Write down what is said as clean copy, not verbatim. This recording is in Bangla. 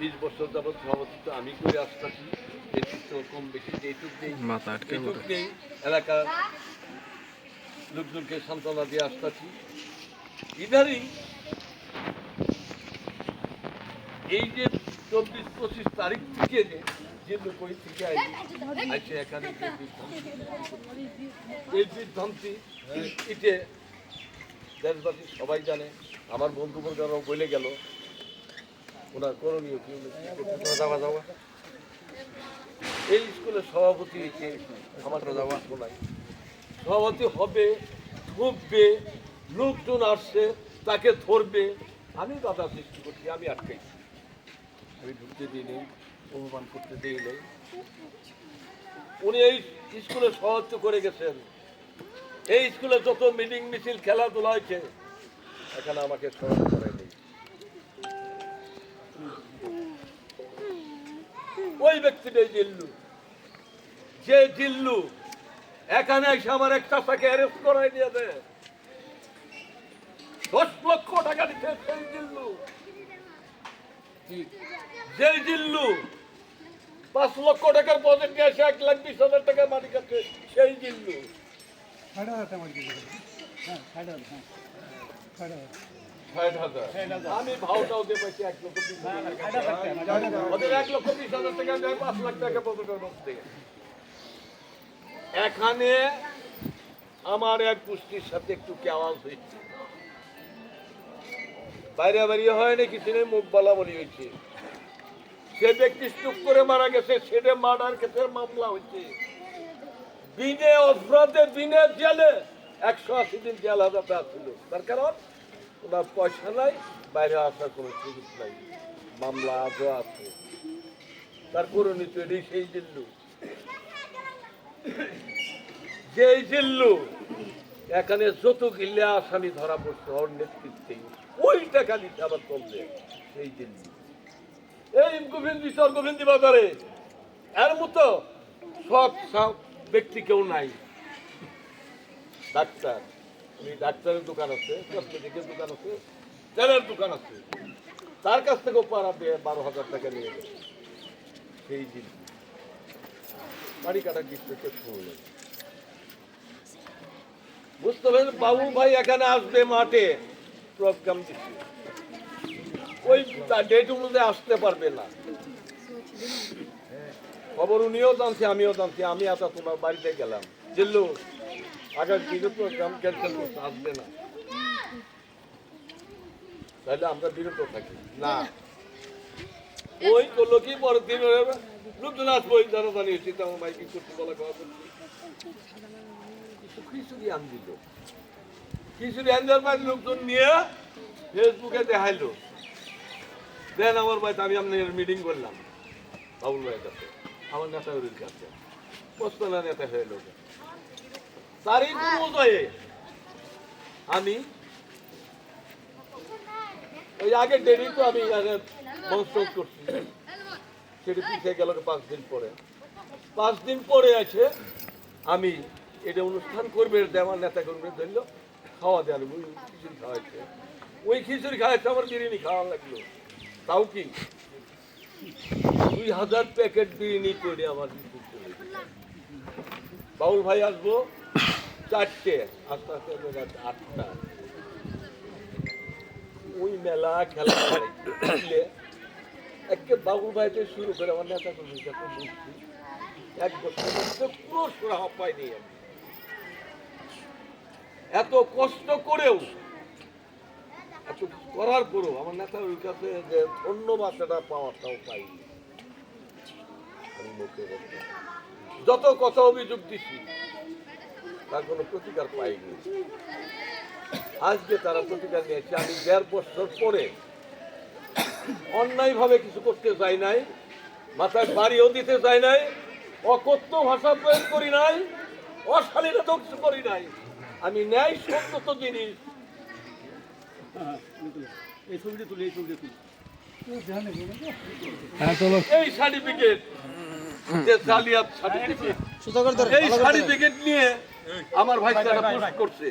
20 বছর যাবৎ সভাপতিত্ব আমি করে আসতেছি। নেতৃত্ব কম বেশি যেটুক নেই এলাকার লোকজনকে সান্ত্বনা দিয়ে আসতেছি। ইদারিং এই যে 24-25 তারিখ থেকে যে লোক ওই থেকে আসে এখানে এই বিভ্রান্তি ইটে দেশবাসী সবাই জানে। আমার বন্ধুবর্গরাও বলে গেল ওনার করণীয় কি যাওয়া যাওয়া এই স্কুলের সভাপতি হয়েছে আমার যাওয়া শোনায় সভাপতি হবে, ঢুকবে, লোকজন আসছে তাকে ধরবে। আমি বাধা সৃষ্টি করছি, আমি আটকাইছি, আমি ঢুকতে দিই নেই, অপমান করতে দিই নেই। উনি এই স্কুলে সভাপতি করে গেছেন। এই স্কুলে যত মিটিং মিছিল খেলাধুলা হয়েছে এখানে আমাকে সভাপতি করেনি। ওই ব্যক্তিটাই জিল্লু, যে জিল্লু এখানে এসে আমার এক চাচাকে অ্যারেস্ট করাই দিয়েছে, 10 লক্ষ টাকা দিতে। সেই জিল্লু, যে জিল্লু 5 লক্ষ টাকার প্রজেক্ট নিয়ে এসে 1,20,000 টাকা মাটি কাটছে, সেই জিল্লু। আমি ভাওটাও দিয়ে পাইছি 1,20,000 ওদের 1,20,000 টাকা দেয়, 5 লাখ টাকা প্রজেক্টের মধ্যে। এখানে আমার এক গোষ্ঠীর সাথে একটু কি আওয়াজ হয়েছে, বাইরে বেরিয়ে হয়নি, কিছু নেই, মুখ বলা বলি হয়েছে। সে ব্যক্তি চুপ করে মারা গেছে, সেটা মার্ডার কেসের মামলা হয়েছে। বিনে অপরাধে বিনে জেলে 180 দিন জেল হাজতে আসছিল। তার কারণ ওনার পয়সা নাই, বাইরে আসার কোনো সুযোগ নাই, মামলা আজও আছে। তার পরিণতি এটাই সেই জিল্লু, যে জিল্লু এখানে যত গিল্লে আসামি ধরা পড়ছে ওর নেতৃত্বে, ওই টাকা দিতে আবার চলবে সেই জিল্লু। এই গোবিন্দি বাজারে এর মতো সৎ ব্যক্তি কেউ নাই। ডাক্তার, ডাক্তারের দোকান আছে, কসমেটিকের দোকান আছে, তেলের দোকান আছে, তার কাছ থেকেও পাড়া দিয়ে 12,000 টাকা নিয়ে গেছে সেই দিন। বাড়ি কাটা গিফটে শুনলেন, বুঝতে পারলেন বাবু ভাই এখানে আসবে মাঠে প্রোগ্রাম দিচ্ছে, ওই ডেট অনুযায়ী আসতে পারবে না। খবর উনিও জানছে, আমিও জানছি। আমি আচ্ছা তোমার বাড়িতে গেলাম, জিল্লু আগার দিকে প্রোগ্রাম ক্যান্সেল করতে আসবে না, তাহলে আমরা বিরত থাকি না। ওই করলো কি পরের দিন লোকজন আসবো, ওই জানো জানিয়েছি তেমন মাইকিং করতে বলা খাওয়া করছি, খিচুড়ি আন দিল। খিচুড়ি আনবার পর লোকজন নিয়ে ফেসবুকে দেখাইলো, দেন আমার ভাই আমি আপনার মিটিং করলাম বাবুল ভাইয়ের কাছে, আমার নেতাগুলির কাছে, পোস্তলা নেতা হয়ে লোক। তারই অনুযায়ী আমি ওই আগের ডেরি তো আমি মঞ্চ করছি, সেটি পিছিয়ে গেল 5 দিন পরে। 5 দিন পরে আছে আমি এটা অনুষ্ঠান করবে, আমার নেতা কর্মী ধরল খাওয়া দেওয়া, খিচুড়ি খাওয়াইছে। ওই খিচুড়ি খাওয়াইছে, আমার বিরিয়ানি খাওয়া লাগলো। তাও কি 2,000 প্যাকেট বিরিয়ানি করে আমার বাবুল ভাই আসবো 4টে, আস্তে আস্তে 8টা। ওই মেলা খেলা একে বাবুল ভাইতে শুরু করে আমার নেতা কর্মী যখন বুঝছি 1 বছরের মধ্যে পুরো সুরাহা পাইনি। এত কষ্ট করেও, এত করার পরেও আমার নেতার ওই কাছে যে ধন্যবাদ সেটা পাওয়ারটাও পাইনি। আমি মুখে বলতে যত কথা অভিযোগ দিচ্ছি তার কোনো প্রতিকার পাইনি। আজকে তারা প্রতিকার নিয়েছে। আমি 1.5 বছর পরে অন্যায় ভাবে কিছু করতে চাই নাই, মাথায় বাড়িও দিতে চাই নাই, অকথ্য ভাষা প্রয়োগ করি নাই, অশালীনতা কিছু করি নাই। আমি ন্যায় সত্যত জিনিস এই সার্টিফিকেট, যে জালিয়াত সার্টিফিকেট, এই সার্টিফিকেট নিয়ে আমার ভাই পোস্ট করছে।